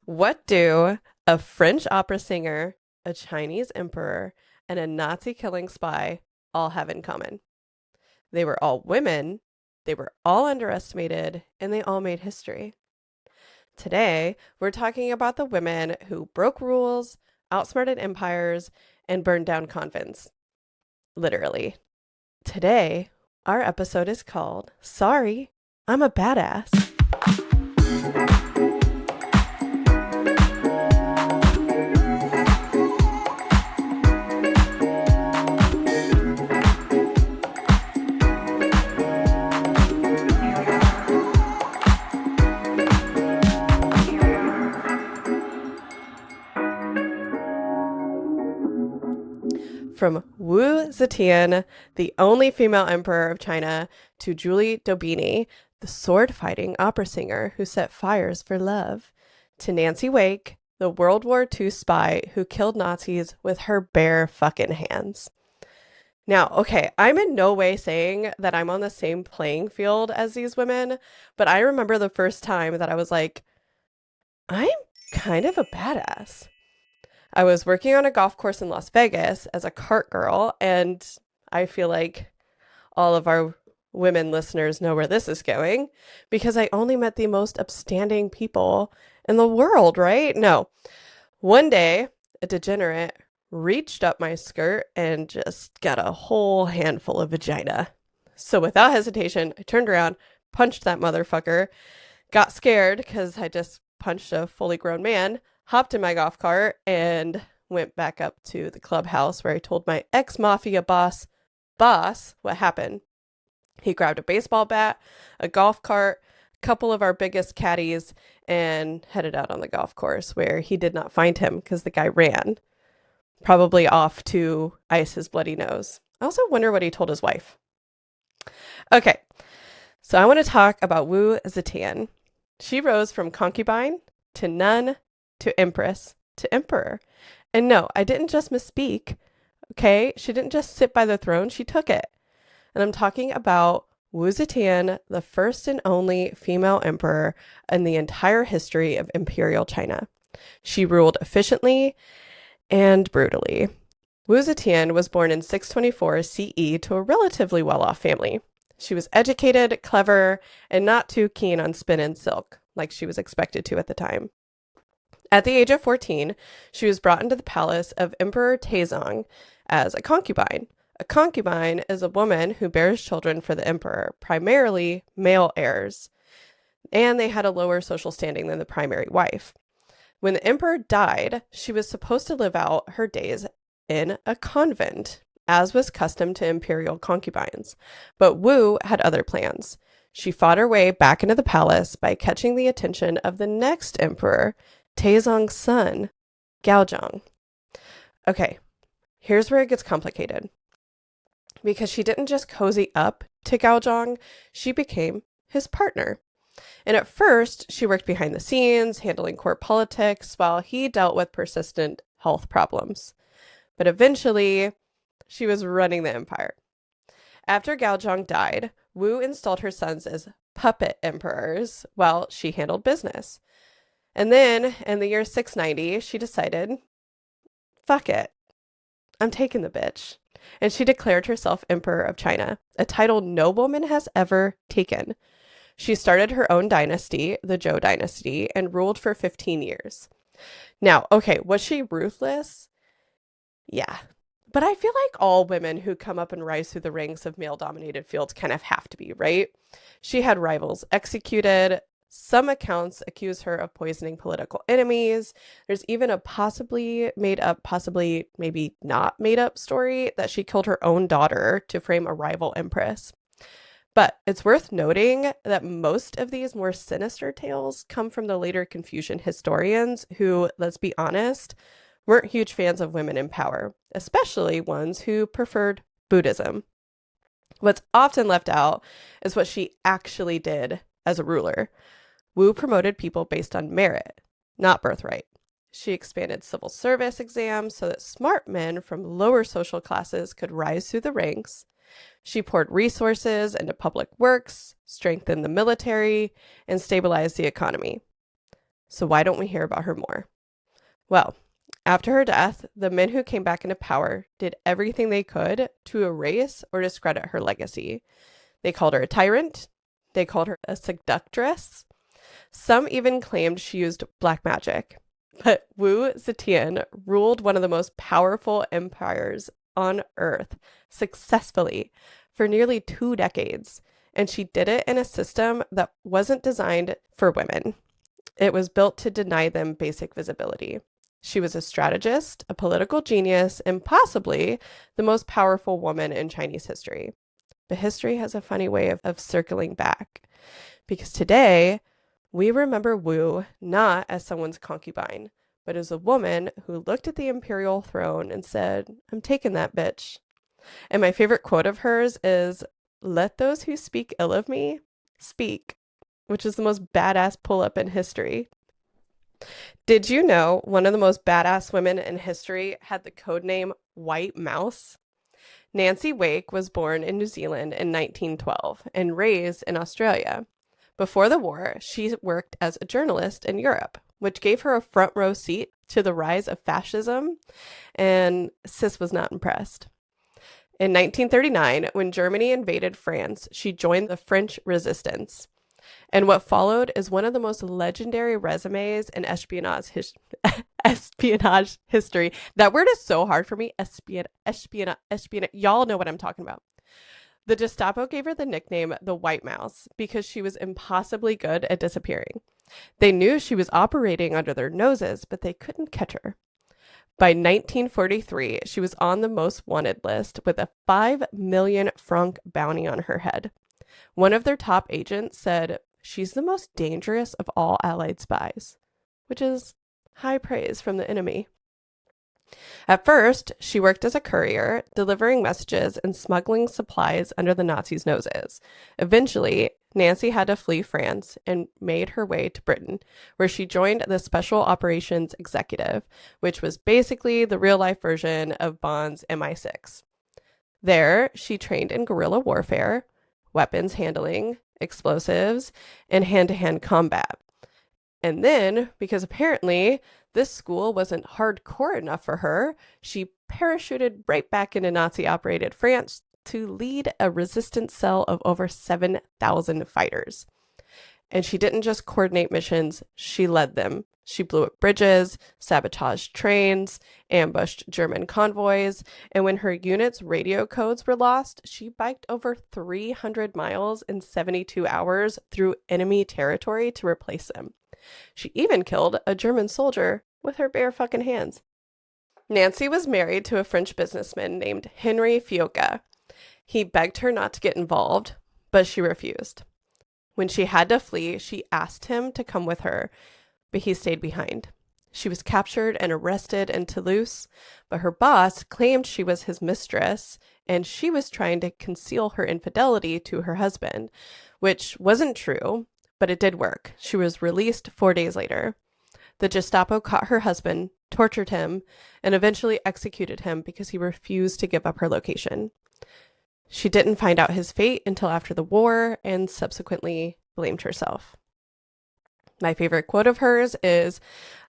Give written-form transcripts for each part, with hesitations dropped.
What do a French opera singer, a Chinese emperor, and a Nazi killing spy all have in common? They were all women, they were all underestimated, and they all made history. Today, we're talking about the women who broke rules, outsmarted empires, and burned down convents. Literally. Today, our episode is called Sorry, I'm a Badass. From Wu Zetian, the only female emperor of China, to Julie Daubeny, the sword-fighting opera singer who set fires for love, to Nancy Wake, the World War II spy who killed Nazis with her bare fucking hands. Now, okay, I'm in no way saying that I'm on the same playing field as these women, but I remember the first time that I was like, I'm kind of a badass. I was working on a golf course in Las Vegas as a cart girl, and I feel like all of our women listeners know where this is going because I only met the most upstanding people in the world, right? No. One day, a degenerate reached up my skirt and just got a whole handful of vagina. So without hesitation, I turned around, punched that motherfucker, got scared because I just punched a fully grown man, hopped in my golf cart, and went back up to the clubhouse where I told my ex-mafia boss what happened. He grabbed a baseball bat, a golf cart, a couple of our biggest caddies, and headed out on the golf course where he did not find him because the guy ran, probably off to ice his bloody nose. I also wonder what he told his wife. Okay, so I want to talk about Wu Zetian. She rose from concubine to nun to empress to emperor. And no, I didn't just misspeak. Okay, she didn't just sit by the throne, she took it. And I'm talking about Wu Zetian, the first and only female emperor in the entire history of imperial China. She ruled efficiently and brutally. Wu Zetian was born in 624 CE to a relatively well-off family. She was educated, clever, and not too keen on spin and silk, like she was expected to at the time. At the age of 14, she was brought into the palace of Emperor Taizong as a concubine. A concubine is a woman who bears children for the emperor, primarily male heirs, and they had a lower social standing than the primary wife. When the emperor died, she was supposed to live out her days in a convent, as was custom to imperial concubines. But Wu had other plans. She fought her way back into the palace by catching the attention of the next emperor, Taizong's son, Gaozong. Okay, here's where it gets complicated. Because she didn't just cozy up to Gaozong, she became his partner. And at first, she worked behind the scenes, handling court politics, while he dealt with persistent health problems. But eventually, she was running the empire. After Gaozong died, Wu installed her sons as puppet emperors while she handled business. And then, in the year 690, she decided, fuck it, I'm taking the bitch. And she declared herself Emperor of China, a title no woman has ever taken. She started her own dynasty, the Zhou dynasty, and ruled for 15 years. Now, okay, was she ruthless? Yeah. But I feel like all women who come up and rise through the ranks of male-dominated fields kind of have to be, right? She had rivals executed. Some accounts accuse her of poisoning political enemies. There's even a possibly made up, possibly maybe not made up story that she killed her own daughter to frame a rival empress. But it's worth noting that most of these more sinister tales come from the later Confucian historians who, let's be honest, weren't huge fans of women in power, especially ones who preferred Buddhism. What's often left out is what she actually did as a ruler. Wu promoted people based on merit, not birthright. She expanded civil service exams so that smart men from lower social classes could rise through the ranks. She poured resources into public works, strengthened the military, and stabilized the economy. So why don't we hear about her more? Well, after her death, the men who came back into power did everything they could to erase or discredit her legacy. They called her a tyrant. They called her a seductress. Some even claimed she used black magic. But Wu Zetian ruled one of the most powerful empires on earth successfully for nearly 2 decades. And she did it in a system that wasn't designed for women. It was built to deny them basic visibility. She was a strategist, a political genius, and possibly the most powerful woman in Chinese history. But history has a funny way of circling back. Because today, we remember Wu not as someone's concubine, but as a woman who looked at the imperial throne and said, I'm taking that bitch. And my favorite quote of hers is, let those who speak ill of me speak, which is the most badass pull-up in history. Did you know one of the most badass women in history had the codename White Mouse? Nancy Wake was born in New Zealand in 1912 and raised in Australia. Before the war, she worked as a journalist in Europe, which gave her a front row seat to the rise of fascism, and Sis was not impressed. In 1939, when Germany invaded France, she joined the French Resistance. And what followed is one of the most legendary resumes in espionage history. That word is so hard for me. Espionage. Y'all know what I'm talking about. The Gestapo gave her the nickname the White Mouse because she was impossibly good at disappearing. They knew she was operating under their noses, but they couldn't catch her. By 1943, she was on the most wanted list with a 5 million franc bounty on her head. One of their top agents said, she's the most dangerous of all Allied spies, which is high praise from the enemy. At first, she worked as a courier, delivering messages and smuggling supplies under the Nazis' noses. Eventually, Nancy had to flee France and made her way to Britain, where she joined the Special Operations Executive, which was basically the real-life version of Bond's MI6. There, she trained in guerrilla warfare, weapons handling, explosives, and hand-to-hand combat. And then, because apparently this school wasn't hardcore enough for her, she parachuted right back into Nazi-operated France to lead a resistance cell of over 7,000 fighters. And she didn't just coordinate missions, she led them. She blew up bridges, sabotaged trains, ambushed German convoys, and when her unit's radio codes were lost, she biked over 300 miles in 72 hours through enemy territory to replace them. She even killed a German soldier with her bare fucking hands. Nancy was married to a French businessman named Henry Fioca. He begged her not to get involved, but she refused. When she had to flee, she asked him to come with her, but he stayed behind. She was captured and arrested in Toulouse, but her boss claimed she was his mistress, and she was trying to conceal her infidelity to her husband, which wasn't true, but it did work. She was released 4 days later. The Gestapo caught her husband, tortured him, and eventually executed him because he refused to give up her location. She didn't find out his fate until after the war and subsequently blamed herself. My favorite quote of hers is,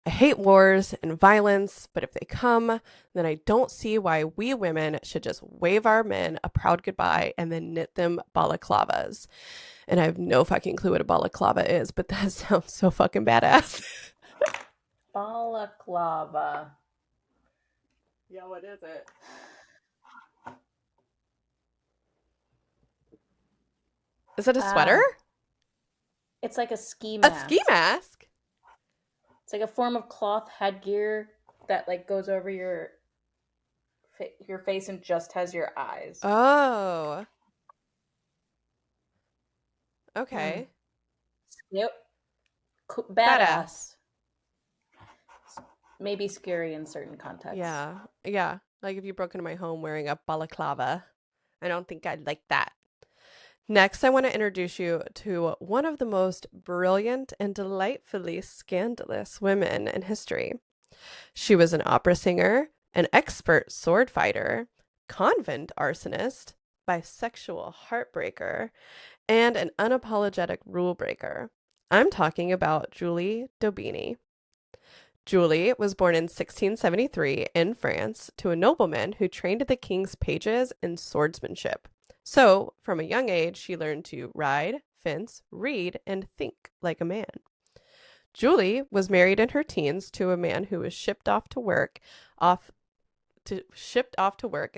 I hate wars and violence, but if they come, then I don't see why we women should just wave our men a proud goodbye and then knit them balaclavas. And I have no fucking clue what a balaclava is, but that sounds so fucking badass. Balaclava. Yeah, what is it? Is it a sweater? It's like a ski A mask. ski mask? It's like a form of cloth headgear that like goes over your face and just has your eyes. Oh. Okay. Yep. Badass. Badass. Maybe scary in certain contexts. Yeah. Yeah. Like if you broke into my home wearing a balaclava, I don't think I'd like that. Next, I want to introduce you to one of the most brilliant and delightfully scandalous women in history. She was an opera singer, an expert sword fighter, convent arsonist, bisexual heartbreaker, and an unapologetic rule breaker. I'm talking about Julie d'Aubigny. Julie was born in 1673 in France to a nobleman who trained the king's pages in swordsmanship. So, from a young age, she learned to ride, fence, read, and think like a man. Julie was married in her teens to a man who was shipped off to work in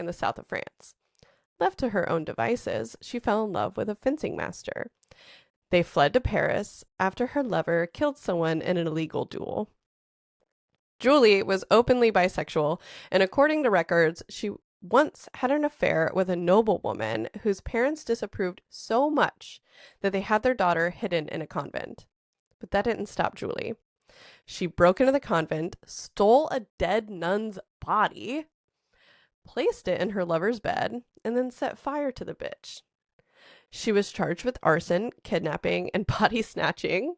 the south of France. Left to her own devices, she fell in love with a fencing master. They fled to Paris after her lover killed someone in an illegal duel. Julie was openly bisexual, and according to records, she once had an affair with a noblewoman whose parents disapproved so much that they had their daughter hidden in a convent. But that didn't stop Julie. She broke into the convent, stole a dead nun's body, placed it in her lover's bed, and then set fire to the bitch. She was charged with arson, kidnapping, and body snatching.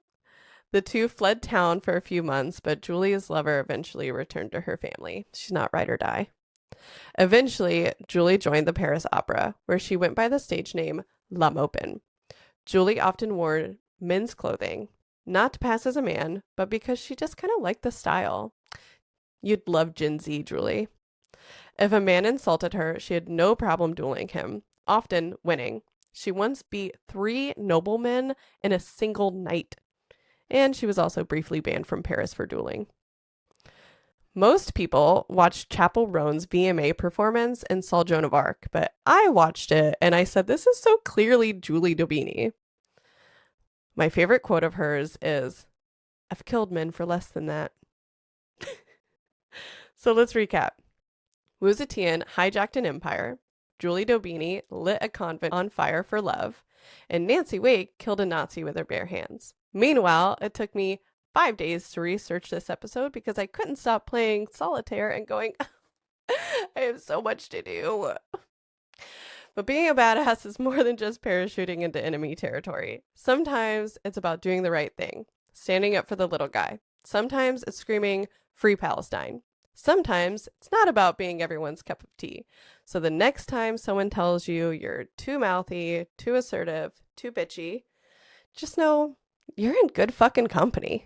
The two fled town for a few months, but Julie's lover eventually returned to her family. She's not ride or die. Eventually, Julie joined the Paris Opera, where she went by the stage name La Maupin. Julie often wore men's clothing, not to pass as a man, but because she just kind of liked the style. You'd love Gen Z, Julie. If a man insulted her, she had no problem dueling him, often winning. She once beat 3 noblemen in a single night. And she was also briefly banned from Paris for dueling. Most people watched Chappell Roan's VMA performance and saw Joan of Arc, but I watched it and I said, this is so clearly Julie d'Aubigny. My favorite quote of hers is, "I've killed men for less than that." So let's recap. Wu Zetian hijacked an empire. Julie d'Aubigny lit a convent on fire for love. And Nancy Wake killed a Nazi with her bare hands. Meanwhile, it took me 5 days to research this episode because I couldn't stop playing solitaire and going, I have so much to do. But being a badass is more than just parachuting into enemy territory. Sometimes it's about doing the right thing, standing up for the little guy. Sometimes it's screaming, "Free Palestine." Sometimes it's not about being everyone's cup of tea. So the next time someone tells you you're too mouthy, too assertive, too bitchy, just know you're in good fucking company.